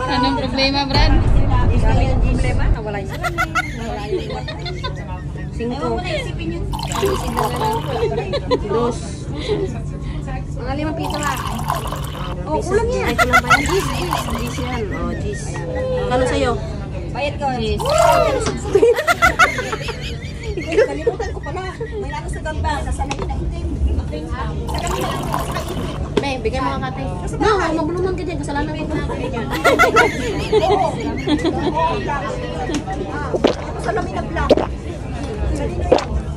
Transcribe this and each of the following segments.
Anong problema, Brad? Kami yung problema, nawala yun. Nawala yun. 5. Dos. Mga 5 piso ha. Oh, kulang yan. Ay, kulang ba yan? Gis yan. Oh, gis. Kano sa'yo? Bayad ko. Gis. Kalimutan ko pala. May nato sa gamba. Nasanay na itim. May, bigay mo ka kate. No, mabulunan ka dyan. Kasalanan ko na. Salamin na black.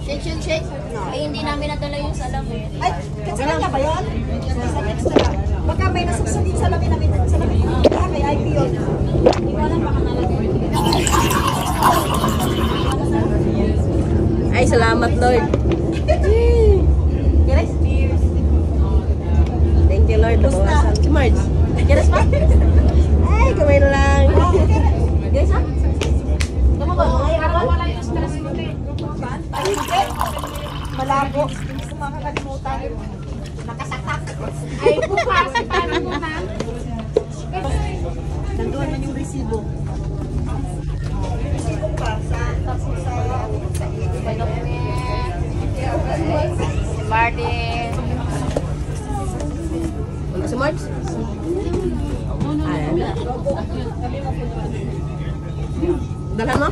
Shake, shake, shake. Ay, hindi namin nadala yung salamin. Ay, kasi kanya ba yun? Sa extra lang. Baka may nasuksunin salamin namin. Salamin yun. Ah, may IP yun. Hindi ko alam baka nalagay. Ay, salamat, Lord. Yes? Thank you, Lord. Nabawasan. Si Marge. Yes, pa? Ay, kamay na lang. Yes, ha? Tama ba? Wala yung stress ko. Ay, hindi. Malabo. Hindi ko makakalimutan. Nakasatak. Ay, bukas. Paano mo ha? Nandoon man yung resibo. Resibo pa sa Si Martin. Wala si Marge? Ay, dalhan mo?